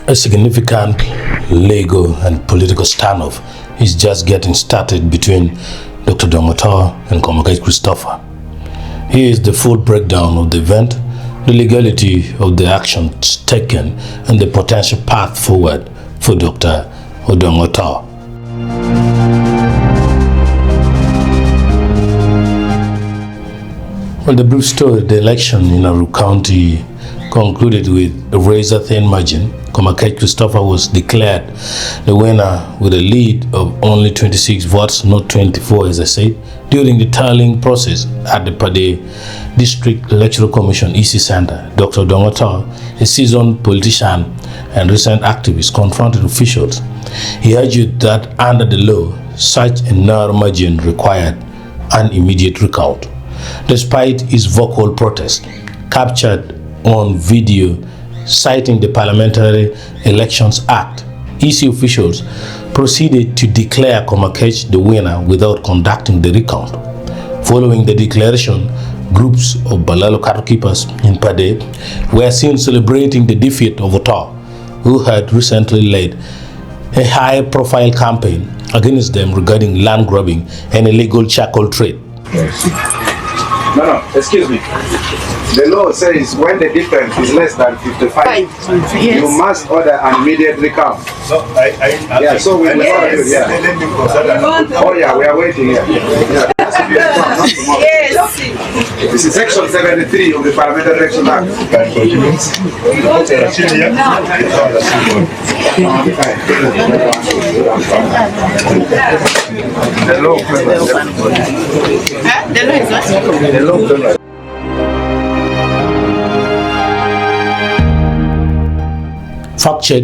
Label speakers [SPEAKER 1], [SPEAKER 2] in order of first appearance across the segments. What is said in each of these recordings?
[SPEAKER 1] A significant legal and political standoff is just getting started between Dr. Otto and Komakech Christopher. Here is the full breakdown of the event, the legality of the actions taken, and the potential path forward for Dr. Odonga. Well, the brief story, the election in Aruu County concluded with a razor-thin margin. Komakech Christopher was declared the winner with a lead of only 26 votes, not 24 as I said, during the tallying process at the Pade District Electoral Commission EC Center. Dr. Odonga, a seasoned politician and recent activist, confronted officials. He argued that under the law, such a narrow margin required an immediate recount. Despite his vocal protest, captured on video citing the Parliamentary Elections Act, EC officials proceeded to declare Komakech the winner without conducting the recount. Following the declaration, groups of Balalo cattle keepers in Pade were seen celebrating the defeat of Otto, who had recently led a high-profile campaign against them regarding land grabbing and illegal charcoal trade.
[SPEAKER 2] No, excuse me. The law says when the difference is less than 55, yes, you must order an immediate recount.
[SPEAKER 3] So so we will order it, yeah.
[SPEAKER 2] Oh yeah, we are waiting here. Yeah. Yes. This is section 73 of the Parliamentary Election Act. The law is what? The law.
[SPEAKER 1] Fact check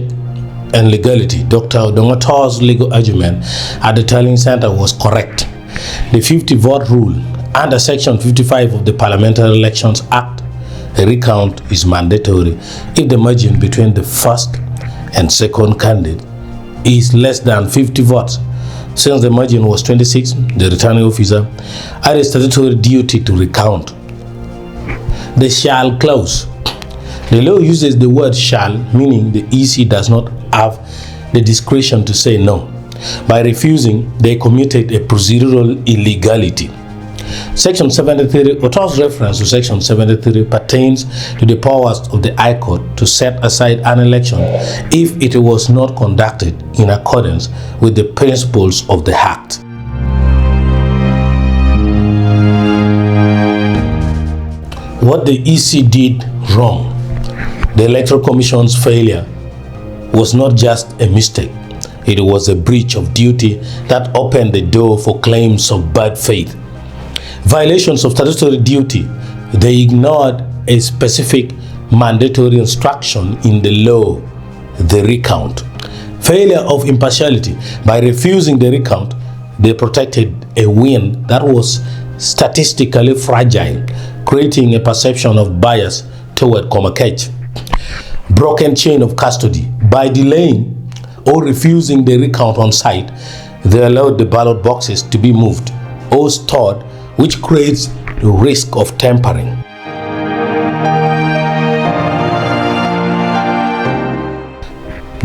[SPEAKER 1] and legality. Dr. Odonga's legal argument at the tallying center was correct. The 50-vote rule under Section 55 of the Parliamentary Elections Act, a recount is mandatory if the margin between the first and second candidate is less than 50 votes. Since the margin was 26, the returning officer had a statutory duty to recount. The shall clause. The law uses the word shall, meaning the EC does not have the discretion to say no. By refusing, they committed a procedural illegality. Section 73, Otto's reference to Section 73 pertains to the powers of the High Court to set aside an election if it was not conducted in accordance with the principles of the Act. What the EC did wrong, the Electoral Commission's failure, was not just a mistake. It was a breach of duty that opened the door for claims of bad faith. Violations of statutory duty, they ignored a specific mandatory instruction in the law, the recount. Failure of impartiality, by refusing the recount, they protected a win that was statistically fragile, creating a perception of bias toward Komakech. Broken chain of custody, by delaying or refusing the recount on site, they allowed the ballot boxes to be moved or stored, which creates the risk of tampering.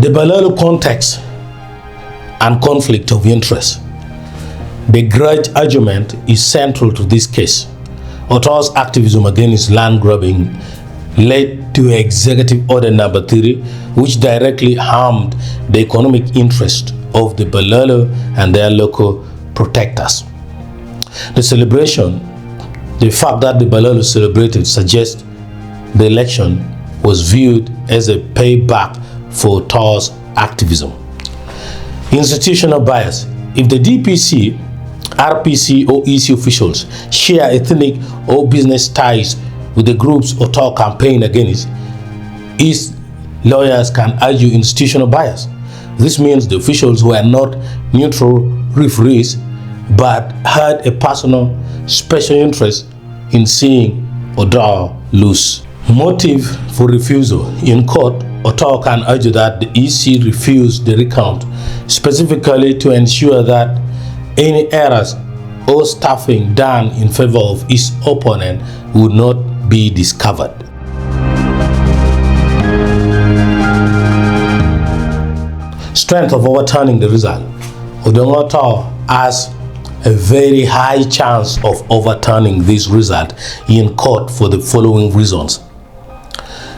[SPEAKER 1] The Balalo context and conflict of interest. The grudge argument is central to this case. Otto's activism against land grabbing led to Executive Order Number 3, which directly harmed the economic interest of the Balalo and their local protectors. The celebration, the fact that the Balalo celebrated, suggests the election was viewed as a payback for Otto's activism. Institutional bias. If the DPC, RPC or EC officials share ethnic or business ties with the groups Otto campaign against, his lawyers can argue institutional bias. This means the officials were not neutral referees but had a personal special interest in seeing Otto lose. Motive for refusal. In court, Otto can argue that the EC refused the recount specifically to ensure that any errors or staffing done in favor of his opponent would not be discovered. strength of overturning the result, Odonga has a very high chance of overturning this result in court for the following reasons.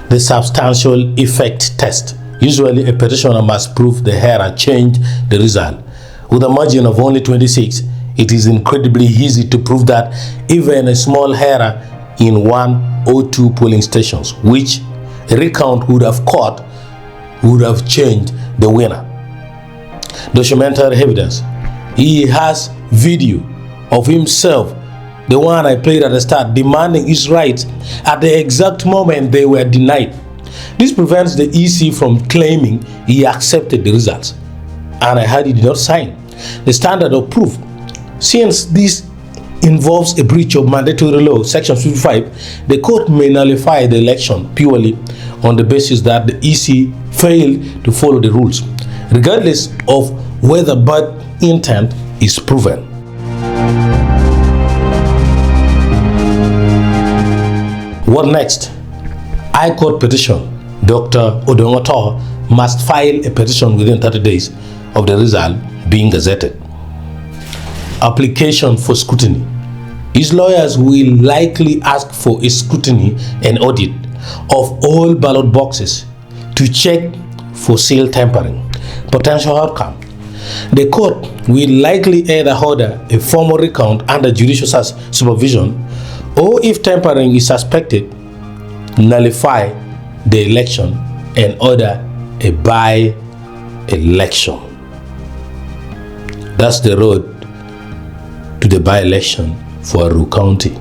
[SPEAKER 1] The substantial effect test. Usually a petitioner must prove the error changed the result. With a margin of only 26, it is incredibly easy to prove that even a small error in 1 or 2 polling stations, which a recount would have caught, would have changed the winner. Documentary evidence. He has video of himself, the one I played at the start, demanding his rights at the exact moment they were denied. This prevents the EC from claiming he accepted the results, and I heard he did not sign. The standard of proof. Since this involves a breach of mandatory law, section 55, the court may nullify the election purely on the basis that the EC failed to follow the rules, regardless of whether bad intent is proven. What next? High Court petition. Dr. Odonga must file a petition within 30 days of the result being gazetted. Application for scrutiny. His lawyers will likely ask for a scrutiny and audit of all ballot boxes to check for seal tampering. Potential outcome. The court will likely either order a formal recount under judicial supervision, or if tampering is suspected, nullify the election and order a by-election. That's the road to the by-election for Aruu County.